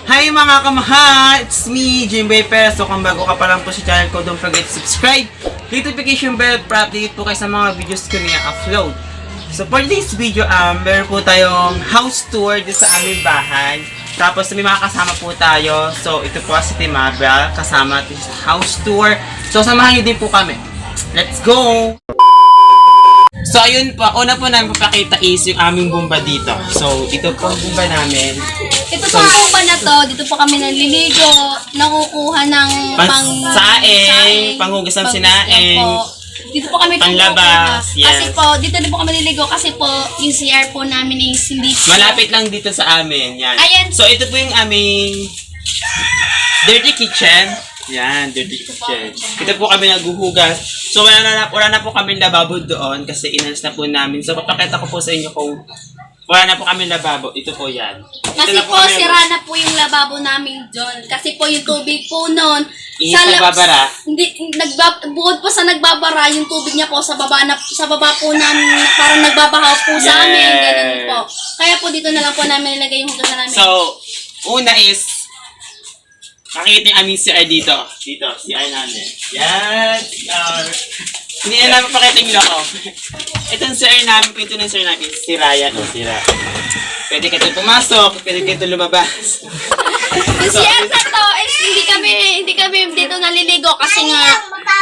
Hi mga kamaha! It's me, Jimboy Perez. So kung bago ka pa lang po sa channel ko, don't forget to subscribe. Click notification bell para update po kayo sa mga videos ko na i-upload. So for this video, meron po tayong house tour dito sa aming bahay. Tapos may mga kasama po tayo. So ito po si Timabel, kasama natin sa house tour. So samahan niyo din po kami. Let's go! So ayun po, una po namin papakita is yung aming bomba dito. So ito po ang bomba namin. Ito po ang bomba na to, dito po kami naliligo, nakukuha ng pang-saing, panghugas ng sinaing. Dito po kami panlabas, yes. Kasi po, dito din po kami naliligo kasi po yung CR po namin is hindi po. Malapit lang dito sa amin, yan. Ayan. So ito po yung aming dirty kitchen. Yan, dirty kitchen. Ito po kami naghuhugas. So wala na po kami lababo doon kasi inalis na po namin. So papakita ko po sa inyo kung wala na po kami lababo. Ito po yan. Kasi po sira na po yung lababo namin doon. Kasi po yung tubig po noon. Nagbabara? Hindi, bukod po sa nagbabara, yung tubig niya po sa baba po namin, parang nagbabahaw po sa amin. Ganun po. Kaya po dito na lang po namin nilagay yung hugasan namin. So, una is, makikita yung aming CR dito. Dito, CR namin. Yan, CR. Hindi na namin pakita yung loob. Itong CR namin, pinto ng CR namin, sira yan. O, sira. Pwede ka ito pumasok, pwede ka ito lumabas. Yung CR na to, hindi kami dito naliligo kasi nga,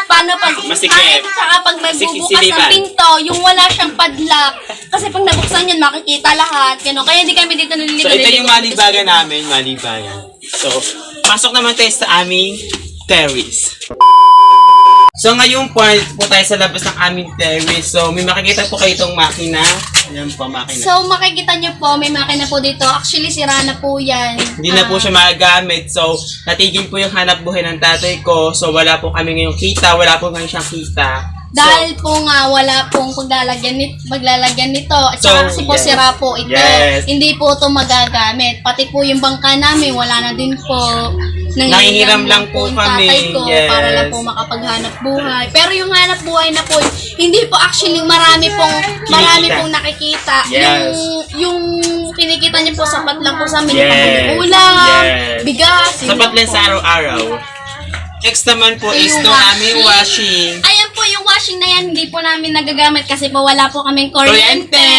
paano pag, masikip. Saka pag may bubukas ng pinto, yung wala siyang padlock. Kasi pag nabuksan yun, makikita lahat. Gano. Kaya hindi kami dito naliligo. So, ito yung malibagan namin, malibagan. So, pasok naman tayo sa aming terrace. So, ngayon po tayo sa labas ng aming terrace. So, may makikita po kayo itong makina. Ayan po, makina. So, makikita nyo po, may makina po dito. Actually, sira na po yan. Hindi na po siya magagamit. So, natigil po yung hanap buhay ng tatay ko. So, wala po kami ngayong kita. Wala po ngayon siyang kita. Dahil po nga, wala pong maglalagyan nito. At saka kasi po, yes. sira po ito. Yes. Hindi po ito magagamit. Pati po yung bangka namin, wala na din po. Nangihiram lang po kami. Tatay ko, yes. para lang po makapaghanap buhay. Pero yung hanap buhay na po, hindi po actually marami pong nakikita. Yes. Yung kinikita niyo po, sapat lang po sa amin. Yes. Ulam, Yes. bigas. Sapat lang sa araw-araw. Next naman po is Yung itong aming washing. Ayan po, yung washing na yan, hindi po namin nagagamit kasi po wala po kaming kuryente.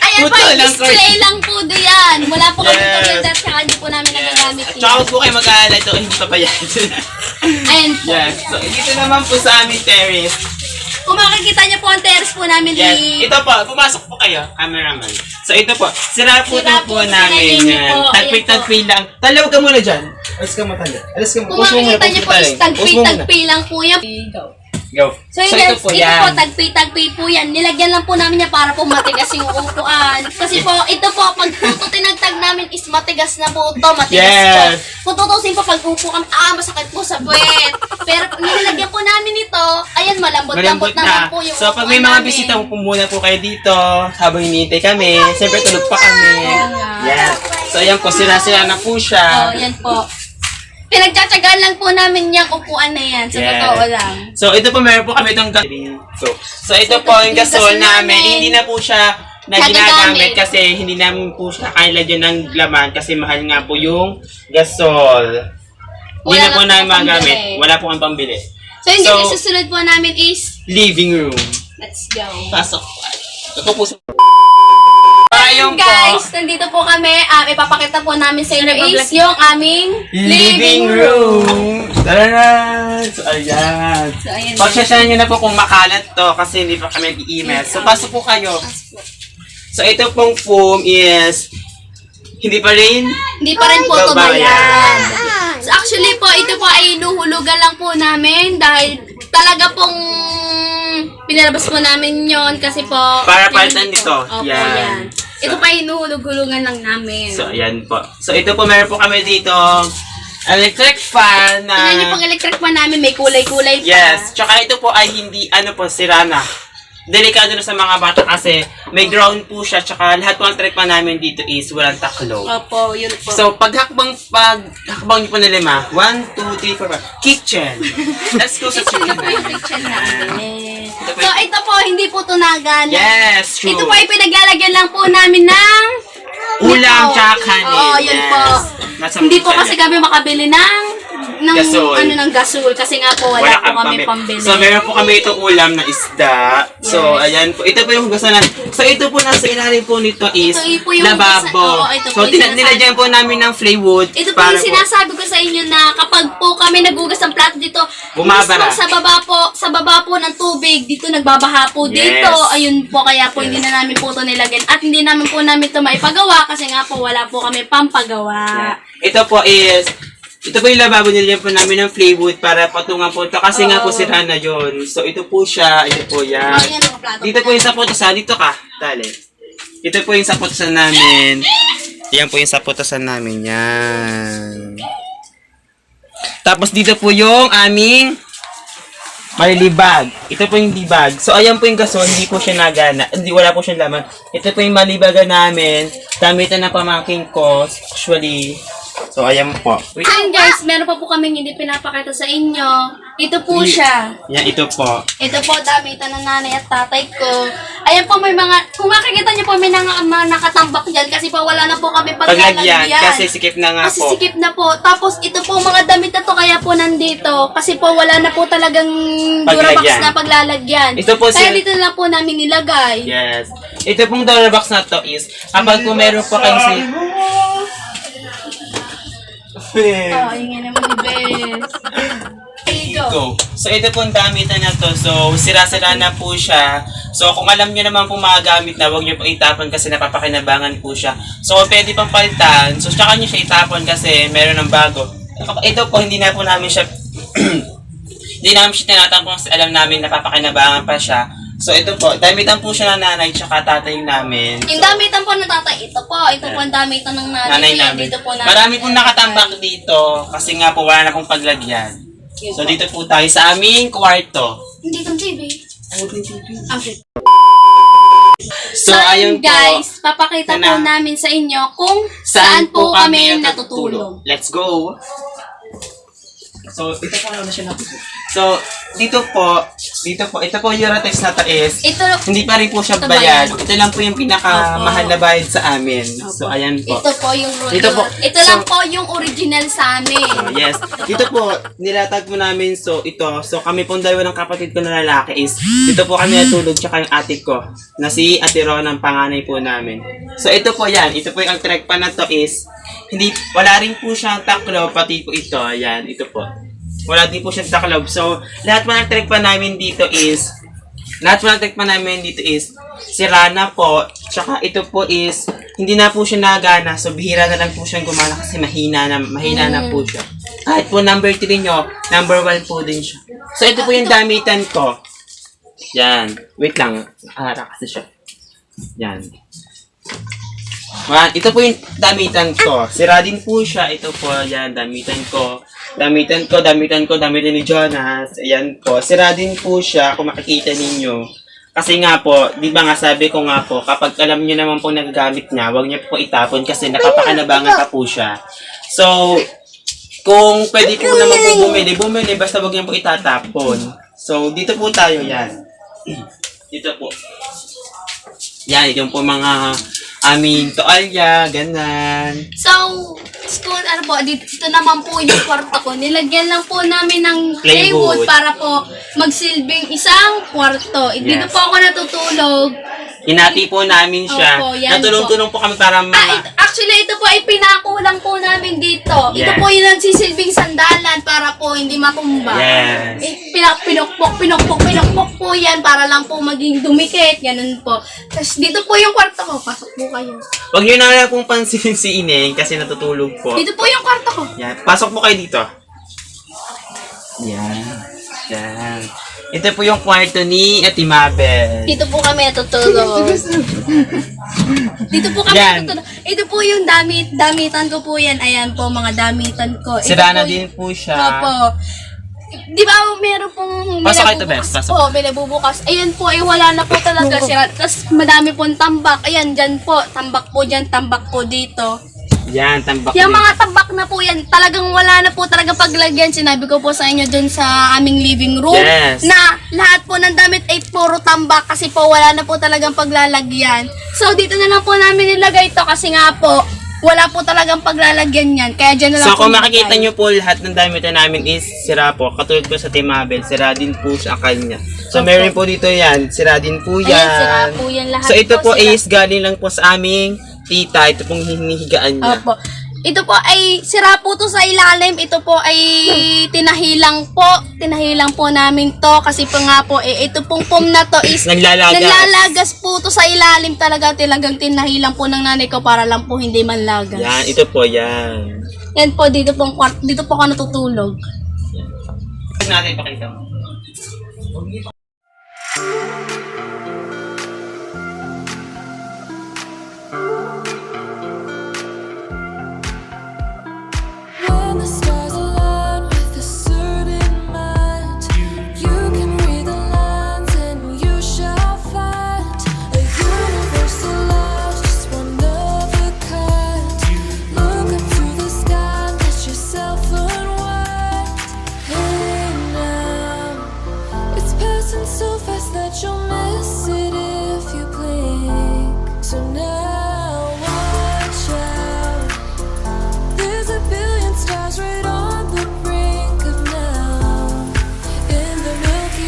Ayan po, yung display lang po diyan. Wala po kaming kuryente at saka hindi po namin nagagamit At saka po kayo mag-aalala ito, hindi pa pa yan. Ayan po. Yes. So, dito naman po sa aming terrace. Kung makikita niyo po ang terrace po namin Yes. Ito po, pumasok po kayo, cameraman. So, ito po, sira po namin. Tagpi-tagpi lang. Talaw ka muna dyan. Alas ka matanda. Alas ka Kung makikita niyo po is tagpi-tagpi lang po yan. Go. So, ito po yan. tagpi-tagpi po yan. Nilagyan lang po namin yan para po matigas yung upuan. Kasi po, ito po, pag po tinagtag namin is matigas na po ito. Matigas Yes. po. Kung tutusin po, pag upo kami, masakit po sa puwet. Pero pag nilagyan po namin ito, ayan, malambot-lambot naman po yung So, pag may mga bisita, muna po kayo dito habang hinihintay kami. Siyempre, tulog pa kami. Yan. So, ayan po, sira-sira na po siya. yan po. Pinagtsatsagaan lang po namin yung upuan na yan. Sa totoo lang. So, ito po, meron po kami itong gasol. So, ito po yung gasol namin. Hindi na po siya na ginagamit kasi hindi namin po siya kaya lagyan ng laman kasi mahal nga po yung gasol. Hindi na po namin magamit. Wala po ang pambili. So, yung susunod po namin is living room. let's go. Pasok po. Ito po sa... Ayun guys, nandito po kami. Ipapakita po namin sa inyo is yung aming living room. Tara! So, ayan. So, ayan. Pagsasyahan nyo na po kung makalat to kasi hindi pa kami nag-email. So, pasok po kayo. So, ito pong foam is hindi pa rin po ito bayad. So, actually po, ito po ay inuhulugan lang po namin dahil talaga pong pinalabas po namin yon kasi po para palitan nito. Opo, yan. Ito pa inuhulog-hulugan lang namin. So, ayan po. So, ito po, meron po kami dito electric fan na... Tingnan niyo pong electric fan namin, may kulay-kulay pa. Yes. Tsaka ito po ay hindi, sira na. Delikado na sa mga bata kasi may ground po siya. Tsaka lahat po ang trick pa namin dito is walang taklo. Opo, yun po. So, paghakbang niyo po na 5, 1, 2, 3, 4, 5, kitchen. Let's go sa Ito kitchen. po yung kitchen namin. So, ito po, hindi po tunagan. Yes, true. Ito po ay pinaglalagyan lang po namin ng ulam tsaka kanin. Oo, yun po. Nasa Hindi po bulsa kasi niya. kami makabili ng Gasol. ng gasol kasi nga po wala po kami pambili. So, meron po kami itong ulam na isda. So, ayan po. Ito po yung hugasan natin. So, ito po nasa ilalim po nito is Ito po yung lababo. oo, ito So, po yung sinasabi- nilagyan po namin ng plywood. Ito po yung sinasabi ko sa inyo na kapag po kami nagugas ng plato dito, Bumabara. mismo sa baba po ng tubig, dito nagbabaha po Yes. dito. Ayun po, kaya po hindi na namin po ito nilagyan. At hindi namin po namin ito maipagawa kasi nga po wala po kami pampagawa. Ito po yung lababo, nilagyan po namin ng plywood para patungan po ito. Kasi nga po sira na yun. So, ito po siya. Ito po yan. Ayan ang plato. Dito po yung saputosan. Dito ka. Dali. Ito po yung saputosan namin. Yan po yung saputosan namin. Yan. Tapos dito po yung aming malibag. Ito po yung libag. So, ayan po yung gasol. Hindi po siya nagana. Hindi, wala po siyang laman. Ito po yung malibaga namin. Gamitan ng pamangking ko. Actually. So, ayan po. Wait. Ayun guys, meron pa po kaming hindi pinapakita sa inyo. Ito po siya. Yan, ito po. Ito po, damitan ng nanay at tatay ko. Ayan po, may mga, kung makikita niyo po, may mga nakatambak dyan kasi po wala na po kami Paglagyan. paglalagyan. Kasi sikip na nga Kasi po. sikip na po. Tapos ito po mga damit na to kaya po nandito. Kasi po wala na po talagang Durabox Paglagyan. na paglalagyan. Ito po Kaya si- dito na lang po namin nilagay. Yes. Ito pong dollar box na to is, kapag po meron po kayong Oh, ingin naman ni Bes. There you go. Go. So, ito pong damitan na to. So, sira-sira na po siya. So, kung alam nyo naman po mga gamit na, huwag nyo po itapon kasi napapakinabangan po siya. So, pwede pang palitan. So, tsaka nyo siya itapon kasi meron ng bago. Ito po, hindi na po namin siya hindi namin siya tinatapon kasi alam namin napapakinabangan pa siya. So, ito po, damitan po siya ng nanay tsaka tatay namin. Yung damitan po ng tatay, ito po. Ito po ang damitan ng nanay. Nanay Yan, namin. Dito po namin. Marami pong nakatambak dito kasi nga po wala na akong paglagyan. So, dito po tayo sa aming kwarto. Hindi itong TV. Okay. So, ayun po. guys, papakita po Na- namin sa inyo kung saan po kami natutulog. Let's go! So, ito po na siya natutulog. So, ito po, ito po yung Ratex na taes. Ito, Hindi pa rin po siya Ito bayad. bayad. Ito lang po yung pinakamahal na bayad sa amin. So, ayan po. ito po yung Dito po. Ito lang po yung original sa amin. Yes. Dito po, nilatag po namin, so ito, so kami pong dalawa ng kapatid ko na lalaki is, dito po kami natulog, tsaka yung ate ko, na si Ate Ron, ang panganay po namin. So ito po yan, ito po yung ang track pa na to is, wala rin po siyang taklob, pati po ito, ayan, ito po. Wala din po siyang taklob. So, lahat po ng track pa namin dito is, sira na po, tsaka ito po is, hindi na po siya nagana, so bihira na lang po siyang gumana kasi mahina na po siya. Kahit po number 3 nyo, number 1 po din siya. So ito po yung damitan ko. Yan. Wait lang. Ara kasi siya. Yan. Ito po yung damitan ko. Sira din po siya. Ito po, yan, damitan ko. Damitan ni Jonas. Ayan po. Sira din po siya kung makikita ninyo. Kasi nga po, di ba nga sabi ko nga po, kapag alam nyo naman po nagagamit niya, huwag niyo po itapon kasi napapakanabangan pa po siya. So, kung pwede po naman po bumili, basta huwag niyo po itatapon. So, dito po tayo yan. Dito po. Yan, yung po mga aming toalya, ganan. So, dito naman po yung kwarto ko. Nilagyan lang po namin ng plywood Plywood. para po magsilbing isang kwarto. Dito Yes. po ako natutulog. Hinati po namin siya. Opo, yan Natulong-tulong po kami para Actually, ito po ay pinakulang po namin dito. Ito Yes. po yung nagsisilbing sandalan para po hindi matumba. Yes. Pinokpok po yan para lang po maging dumikit. Ganun po. Tapos dito po yung kwarto ko. Pasok po kayo. Huwag nyo na lang pong pansinin si Ineng kasi natutulog po. Dito po yung kwarto ko. Yan. Pasok po kayo dito. Yan. Yan. Ito po yung kwarto ni Ate Mabel. Dito po kami natutulog. Dito po kami Yan. natutulog. Ito po yung damitan ko po yan. Ayan po, mga damitan ko. Ito Sira na po din po siya. Opo. Di ba meron pong Pasok kayo to, Bes. Pasok. po, may nabubukas. Ayan po, ay wala na po talaga sira. Tapos madami pong tambak. Ayan, dyan po. Tambak po dyan, tambak po dito. Yan, tambak Yung din. mga tambak na po yan, talagang wala na po talaga paglagyan. Sinabi ko po sa inyo dyan sa aming living room. Yes. Na lahat po ng damit ay puro tambak kasi po wala na po talagang paglalagyan. So dito na lang po namin nilagay ito kasi nga po, wala po talagang paglalagyan yan. Kaya dyan na lang So po kung nilagay. makikita nyo po lahat ng damit na namin is sira po. Katulad po sa Team Mabel, sira din po sa kanya. So meron po dito yan, sira din po yan. Ayan, sira po yan lahat. So ito po sira. is galing lang po sa aming tita. Ito pong hinihigaan niya. Opo. Ito po ay sira po to sa ilalim. Ito po ay tinahilang po. Tinahilang po namin to kasi po nga po ito pong foam na to is Naglalagas. po to sa ilalim talaga. Talagang tinahilang po ng nanay ko para lang po hindi manlagas. Yan, ito po yan. Yan po dito pong dito po ka natutulog. Huwag natin ipakita mo. When the stars align with a certain mind, you can read the lines and you shall find a universal love, just one of a kind. Look up to the sky, let yourself unwind. Hey now, it's passing so fast that you'll miss it if you blink. So now watch out. There's a billion stars right on the brink of now. In the Milky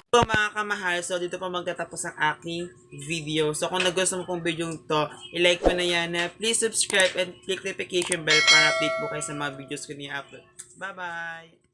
So mga kamahal, so dito po magtatapos ang aking video. So kung nagustuhan mo pong video to, i-like mo na yan. Please subscribe and click notification bell para update po kayo sa mga videos ko ni-upload. Bye-bye!